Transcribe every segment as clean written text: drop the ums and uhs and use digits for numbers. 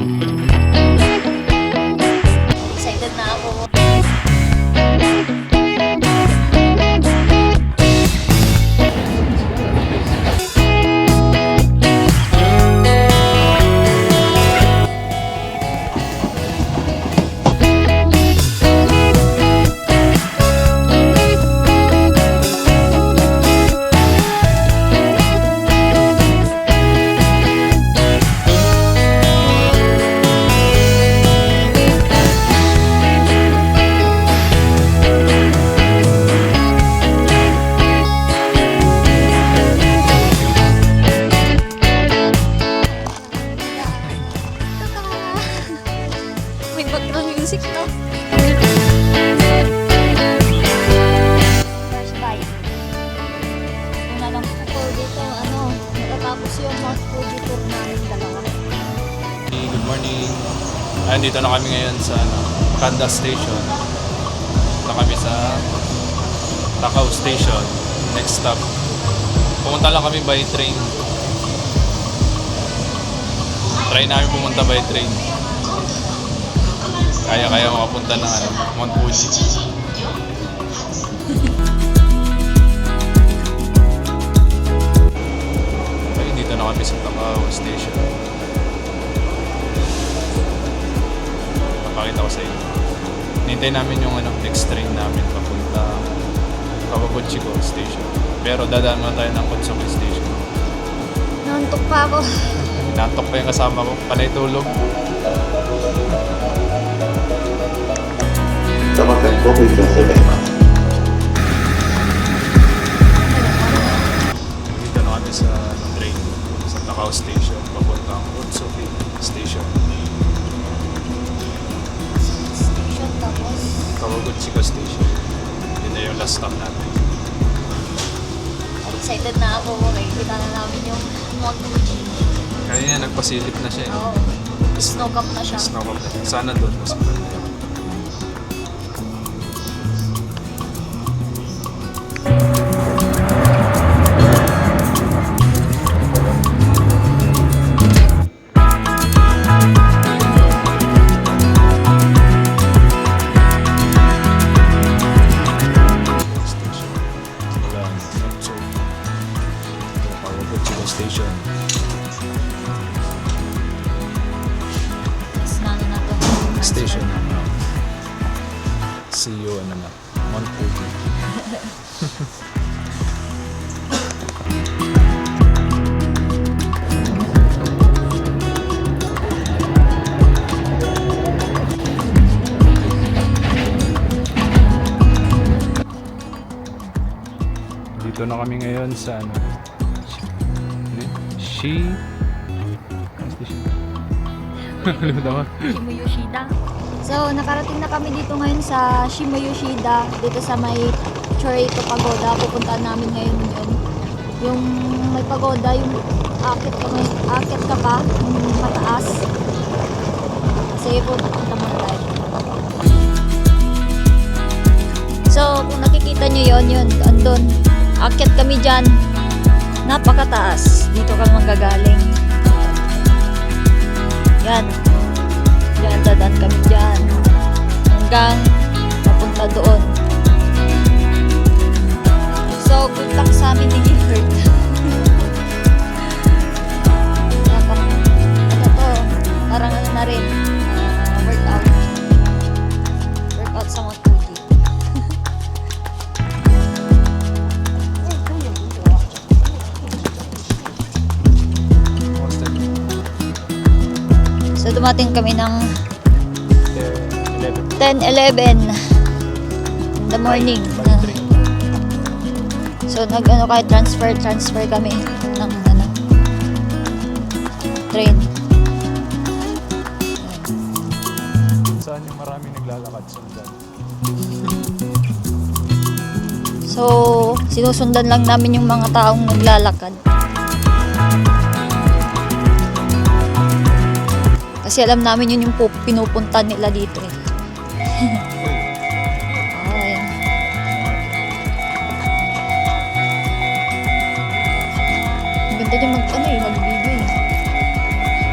Excited na ako. May background music, no? First bite. Una lang po dito, natatapos yung Mount Fuji tour namin dalawa. Good morning. Andito na kami ngayon sa Kanda Station. Punta kami sa Takao Station. Next stop. Pumunta lang kami by train. Try namin pumunta by train. Kaya makapunta ng Mount Fuji. Okay, dito na kami sa Takao Station. Papakita ko sa inyo. Hinintay namin yung next train namin papunta Kawaguchiko Station. Pero dadaan muna tayo ng Kotsuki Station. Nantok pa ako. Nantok pa yung kasama ko. Panay tulog. 多摩線5分でございます。 Dito na kami sa train sa Takao Station papuntang Kotsuki Station. Station tapos. Kawaguchiko Station. Yun na yung last stop natin. Excited na ako. Kita na namin yung Mount Fuji. Kanina nagpasilip na siya. Oo. Snow cap na siya. Snow cap na siya. Sana doon. Mas maganda. Station. Yes, na to. Station. See you Mount Fuji. Dito na kami ngayon sa Shimoyoshida. So, nakarating na kami dito ngayon sa Shimoyoshida, dito sa may Chorito Pagoda. Pupuntahan namin ngayon yun. Yung may pagoda, yung akit ka pa, yung mataas. Kasi pupunta muna tayo. So, kung nakikita nyo yun, andun. Akit kami dyan. Napakataas. Dito kami manggagaling. Yan. Yan, dadaan kami dyan. Hanggang mapunta doon. So, good luck sa amin ni Gifford. Parang na rin. Workout. Workout sa Mount Fuji. So, dumating kami ng 10:11 in the morning. So, transfer kami ng train. Saan yung maraming naglalakad sundan? So, sinusundan lang namin yung mga taong naglalakad. Kasi alam namin yun yung pinupunta nila dito eh. Ayan. Ang ganda niya mag-video eh.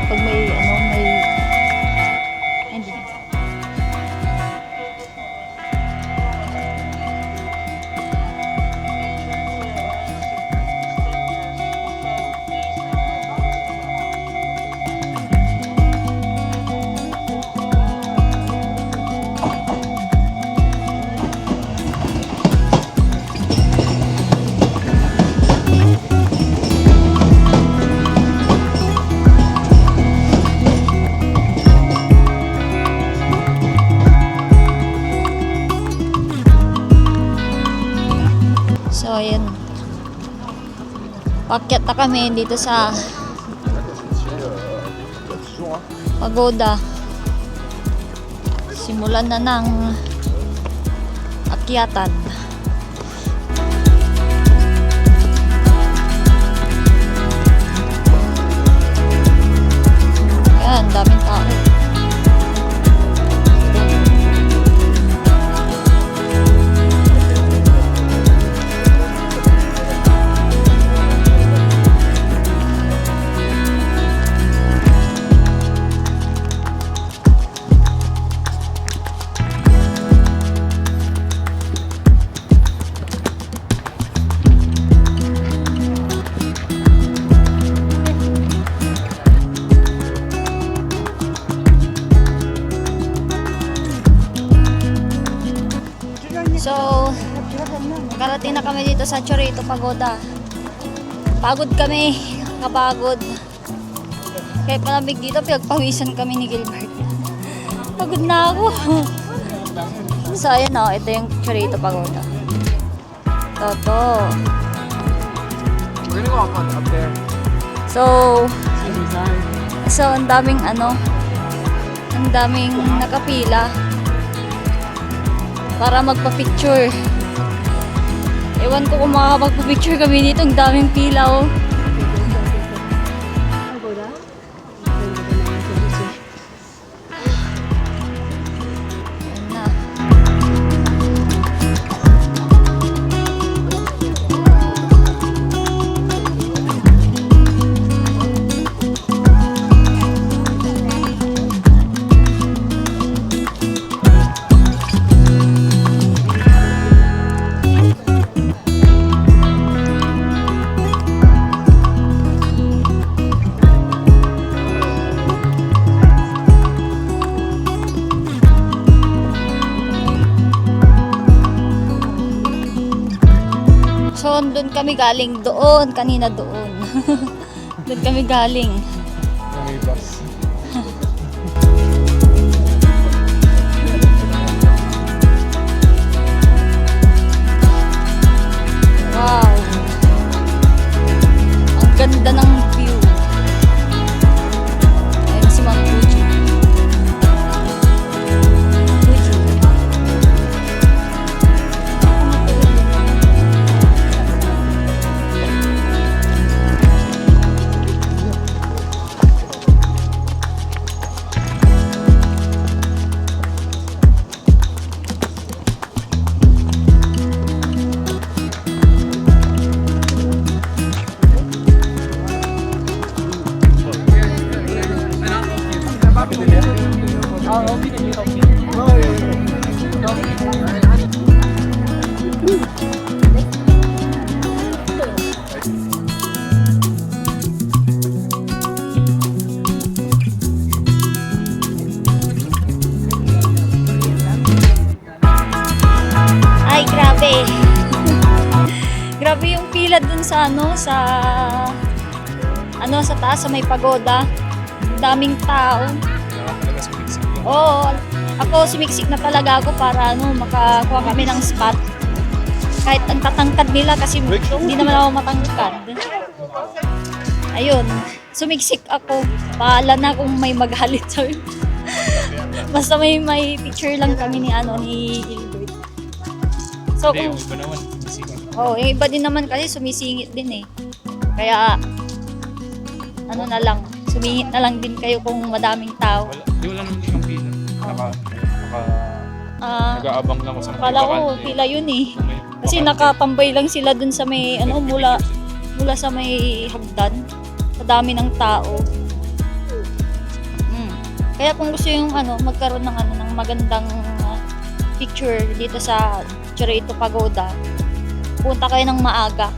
Pag may Paakyat na kami dito sa pagoda. Simulan na ng akyatan. Ayan, daming tao. So, nakarating na kami dito sa Chorito Pagoda. Pagod kami, kapagod. Kaya palamig dito, pinagpawisan kami ni Gilbert. Pagod na ako. So, ayan o, ito yung Chorito Pagoda. Toto. We're gonna go up there. So, ang daming ang daming nakapila para magpa-picture. Ewan ko kung makakapagpa-picture kami dito. Ang daming pila, oh. Ayan na. So, doon kami galing doon. Kanina doon. Doon kami galing. May bus. Wow. Ang ganda ng view. Ayun si Ma'am Fuji. Fuji. Ay, grabe. Grabe yung pila dun sa sa taas, sa may pagoda. Daming tao. Talaga sumiksik. Oo, ako sumiksik na talaga ako para makakuha kami ng spot. Kahit ang tatangkad nila kasi hindi naman ako matangkad. Ayun, sumiksik ako. Bahala na kung may maghalit sa'yo. Basta may picture lang kami ni Gilbert. So, Hindi, kung, yung iba naman. Sumiksik. yung iba din naman kasi sumisingit din eh. Kaya, na lang, sumingit na lang din kayo kung madaming tao. Wala naman isang pila. Nag-aabang lang ko sa mga Kala ko, bakante. pila yun eh. May Kasi bakante. nakatambay lang sila dun sa may, mula sa may hagdan. Sa dami ng tao. Kaya kung gusto yung magkaroon ng magandang picture dito sa Chorito Pagoda, punta kayo ng maaga.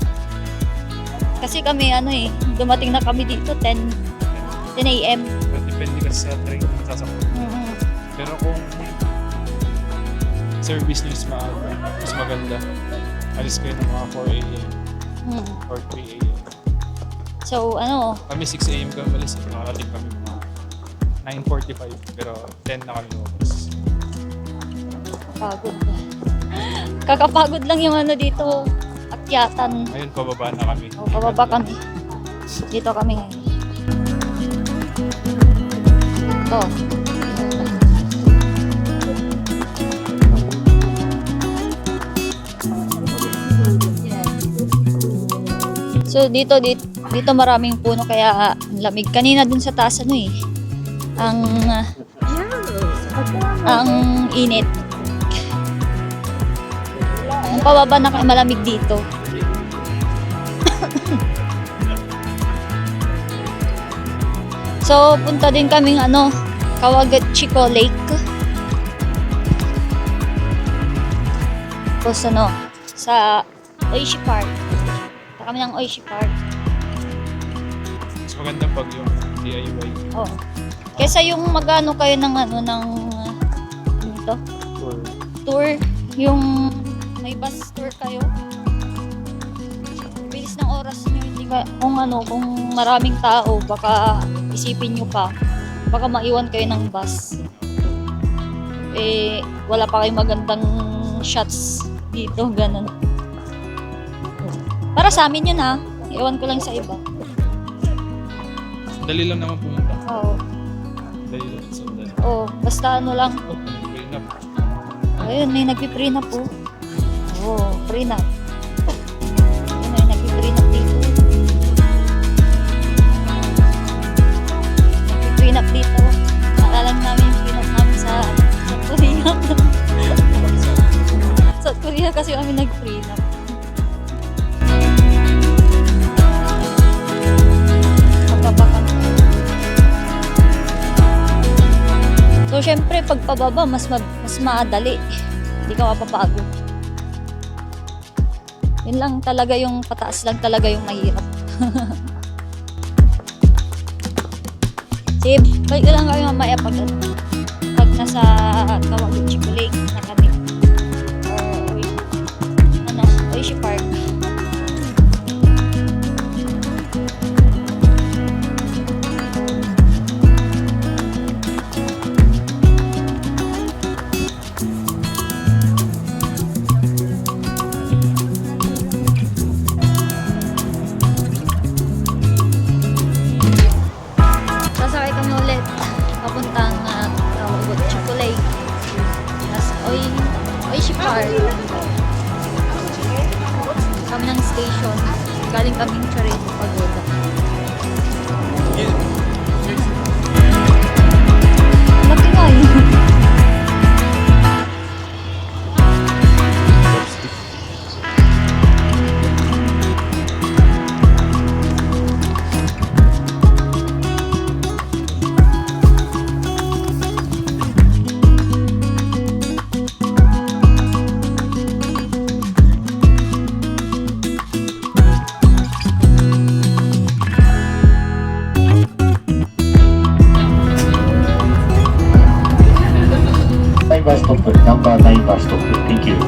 Kasi kami dumating na kami dito 10 a.m. Depende kasi sa train na sasakyan. Pero kung service nyo is maaga, mas maganda. Alis kayo ng mga 4 a.m. or 3 a.m. So, Kami 6 a.m. kami malis. Nakarating kami mga 9:45. Pero 10 na kami lumabas. pagod. Kakapagod lang yung dito. akyatan. Ngayon, pababa na kami. O, pababa kami. Dito kami ngayon. Ito. So dito maraming puno kaya ang lamig. Kanina dun sa taas ano eh. Ang init. Ang pababa na malamig dito. So punta din kaming Kawaguchiko Lake. Tapos sa Oishi Park. Punta kami ng Oishi Park. Mas maganda pag yung DIY. Oh. Kesa yung magano kayo ng tour, yung may bus tour kayo. Bilis ng oras niyo, hindi ka kung maraming tao, baka isipin niyo pa, baka maiwan kayo ng bus. Wala pa kayong magandang shots dito, ganun. Para sa amin yun ha. Iwan ko lang sa iba. Dali lang naman pumunta. Oo. Dali lang sa dali. Oo, basta lang. Oh, prenup. Ayun, may nagpiprenup po. Oo, prenup. Ayun, may nagpiprenup dito. Nagpiprenup dito. Naalala namin yung prenup namin sa Korea. Sa Korea kasi kami nag-prenup. So, syempre, pag pababa, mas madali. Hindi ka mapapagod. Yun lang talaga yung pataas lang talaga yung mahirap. Sige, balik lang kayo mamaya pag nasa Kawaguchiko Lake na kami. Or, Oishi Park. Sasakay kami ulit papuntang Kawaguchiko Lake. Tapos Oishi Park. Kami ng station. Galing kaming Chorito Pagoda. Laki nga yun. Bus stop, number 9 bus stop. Thank you.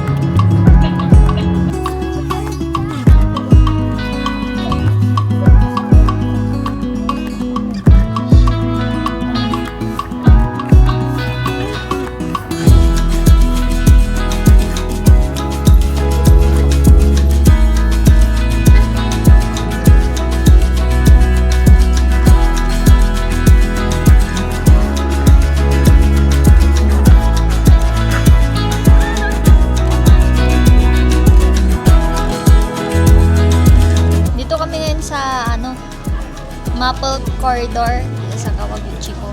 Dito kami ngayon sa Maple Corridor sa Kawaguchiko.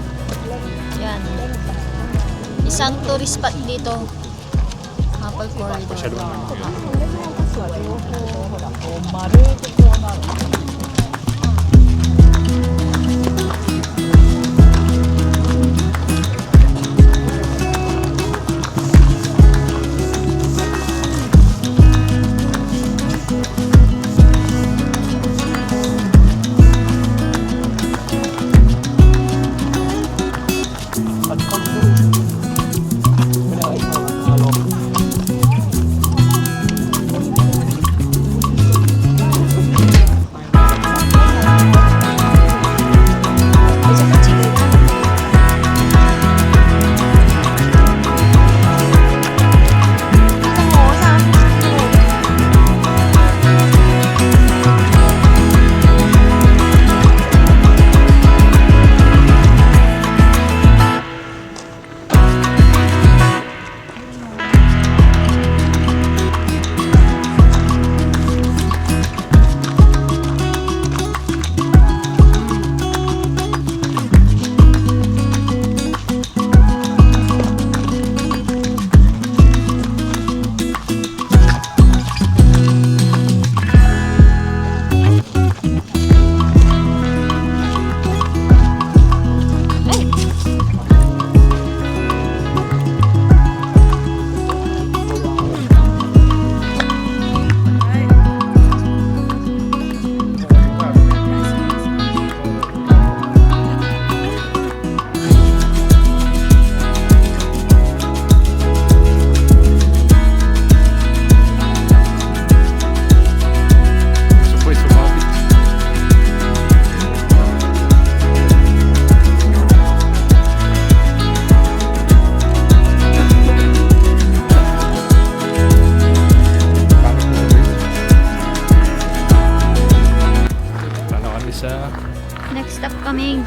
Yan. Isang tourist spot dito. Maple Corridor.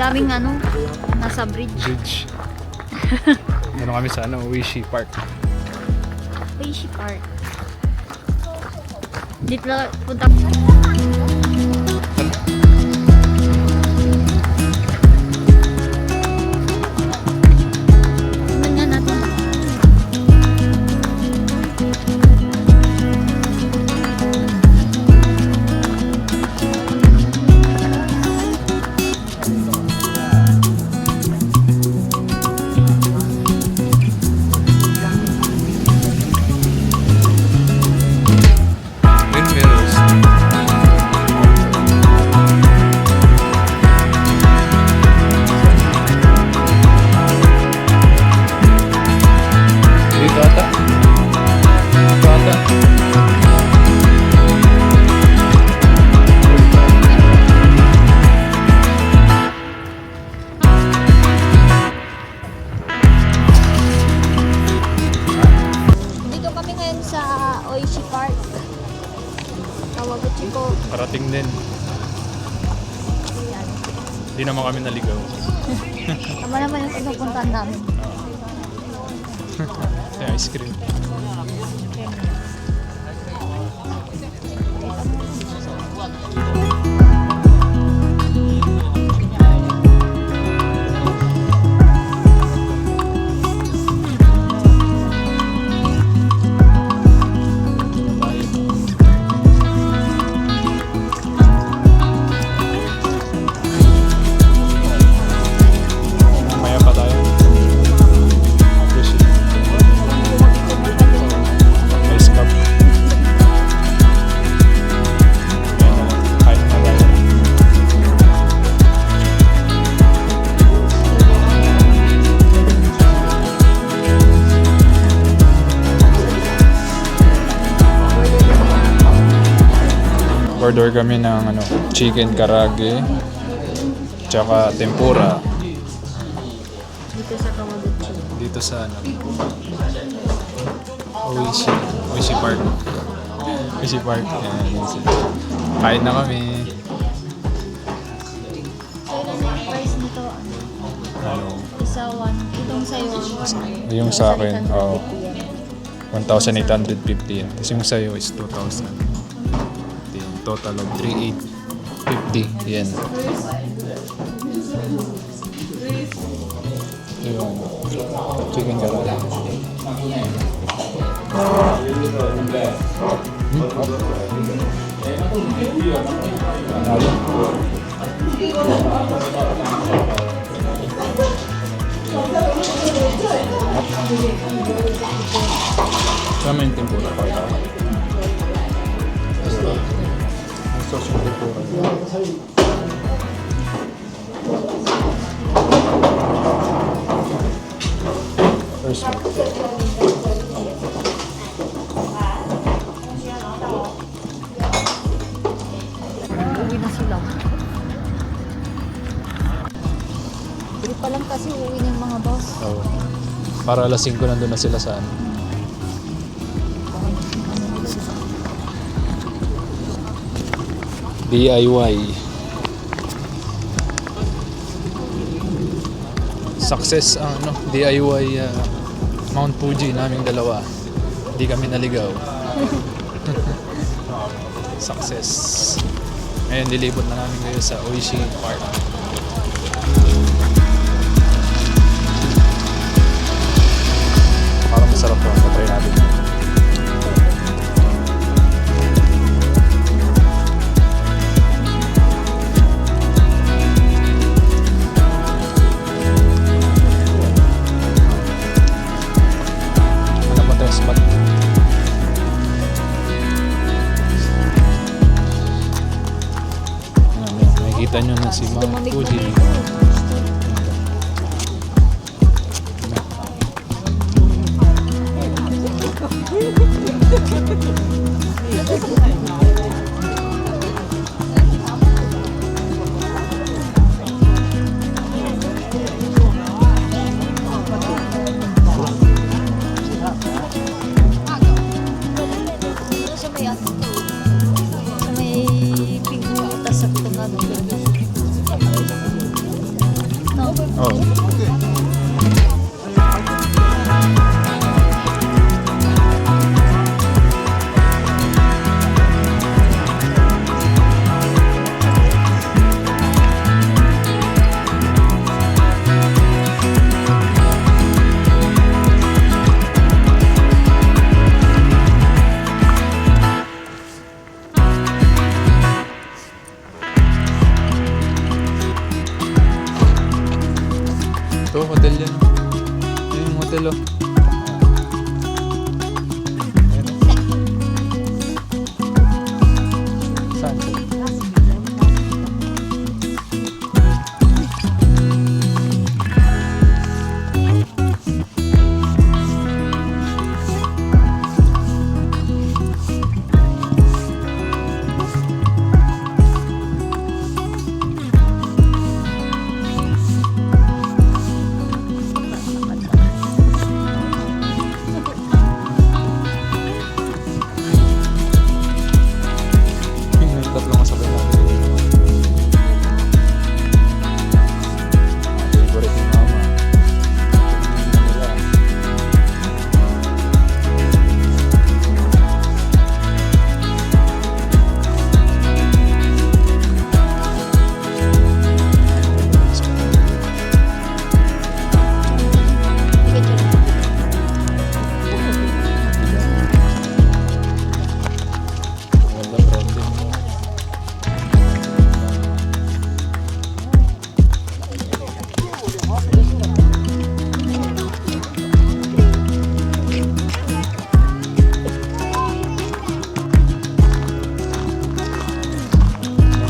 daming ano, nasa bridge. Bridge. Ano kami sa ano, Uishi Park. Uishi Park. Dito lang punta. Tingnan nga natin. Windmills. Dito ata. Dito ata. Dito kami ngayon sa Oishi Park. Kawaguchi ko. Parating din. Yan. Hindi naman kami naligaw. Tama naman yung pinupuntahan namin. May ice cream. Mamaya pa tayo. Appreciate. Ice cup. Ayan na lang. Kain na tayo. Order kami ng ano, chicken karage, tsaka tempura. Dito sa Kawaguchi. Dito sa ano, Uishi Park. Uishi Park. Ayan, yun sila. Kain na kami. So, ilan yung price nito? Ano, Isa, one. Itong sa'yo. yung sa akin, 1,850 yan. 1,850 yan. Tapos yung sa'yo is 2,000. Total of 3,850 yen. Yun. Chicken karage. Sama yung tempura. Sauce yung tempura. First one. Uwi na sila. Hindi pa lang kasi uwi ng mga boss. So, para alas 5 nandun na sila sa ano. DIY. Success ang ano, DIY Mount Fuji naming dalawa. Hindi kami naligaw. Success. Ngayon, dilibot na namin ngayon sa Uishi Park. Parang masarap to. Matry natin. Ano ba ito? Spot? Nakikita nyo na si Mount Lumamig Fuji. na ito. Sa may ano to? Sa may pigutas sa tungan. Yung hotel oh. Saan? Yung tatlong kasabay natin. Favorite ni Mama. Tingnan nila. Ganda branding mo.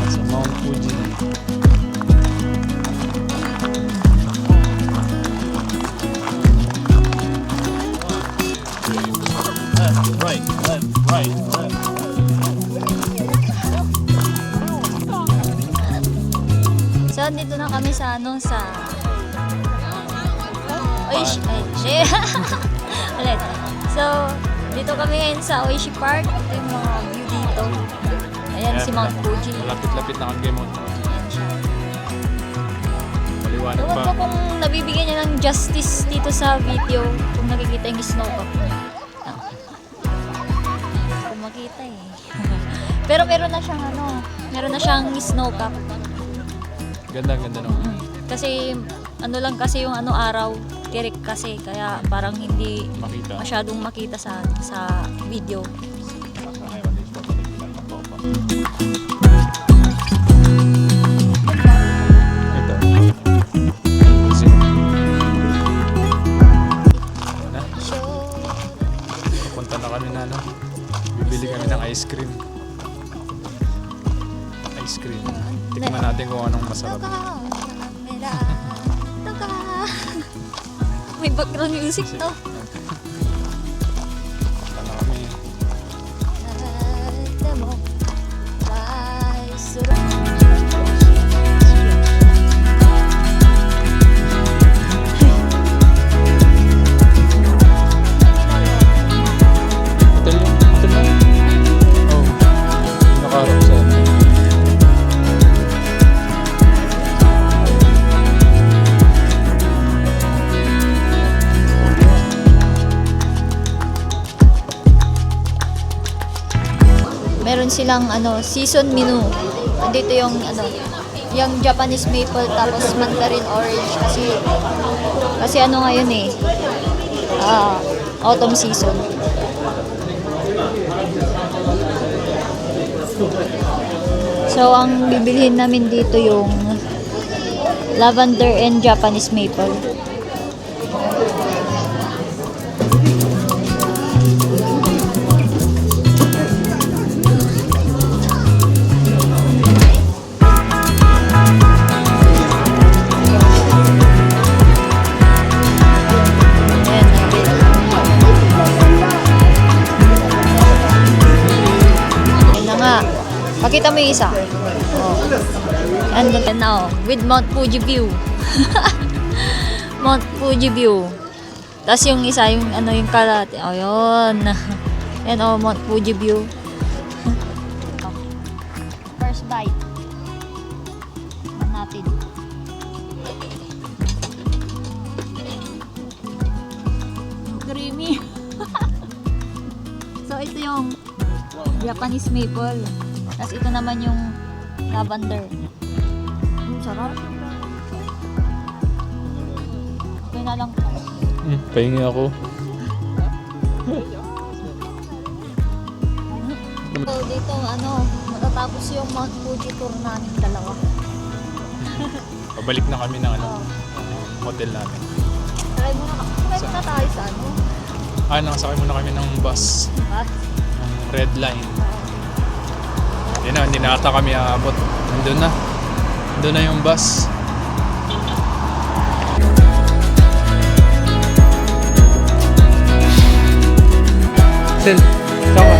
Sa Mount Fuji. So, dito na kami sa sa Oishi. Ulit. So, dito kami ngayon sa Oishi Park. Ito yung mga view dito. Ayan si Mount Fuji. Malapit-lapit na kami kay Mount Fuji. Ayan siya. Maliwanag Ewan pa. ko kung nabibigyan niya ng justice dito sa video. Kung nakikita yung snow cap. Kung makita eh. Pero meron na siyang meron na siyang snow cap. Ganda naman. Kasi lang kasi yung araw, tirik kasi kaya parang hindi Makita. masyadong makita sa video. Ito. Sino? Na, papunta na kami na bibili kami ng ice cream. Ice cream. Tikman natin kung anong masarap. May background music to. Punta na kami. Hotel yun? Hotel na yun? Oh. Nakaharap sa Meron silang season menu. Dito yung yung Japanese maple tapos mandarin orange kasi ngayon eh. Autumn season. So ang bibilhin namin dito yung lavender and Japanese maple. Pakita mo yung isa. Oh. And now, with Mount Fuji view. Mount Fuji view. Tapos yung isa, yung yung kalate. Oh, yun. Yan Mount Fuji view. First bite. Natin. Creamy. So, ito yung Japanese maple. Tapos ito naman yung lavender. Sarap. Okay na lang. Pahingi ako. So, dito matatapos yung Mount Fuji tour namin dalawa. Pabalik na kami ng hotel namin. nakasakay muna kami ng bus. Bus. Ng Red Line. Hindi na ata kami aabot. Nandun na yung bus. Sel, saka.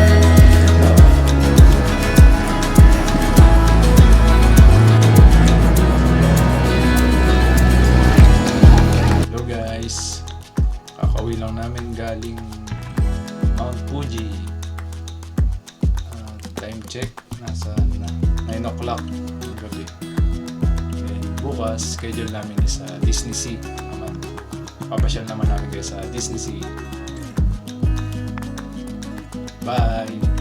Hello guys. Kakauwi lang namin galing Mount Fuji. Time check, nasa 9 o'clock ng gabi. And bukas, schedule namin is sa Disney Sea naman. Papasyal naman namin kayo sa Disney Sea. Bye!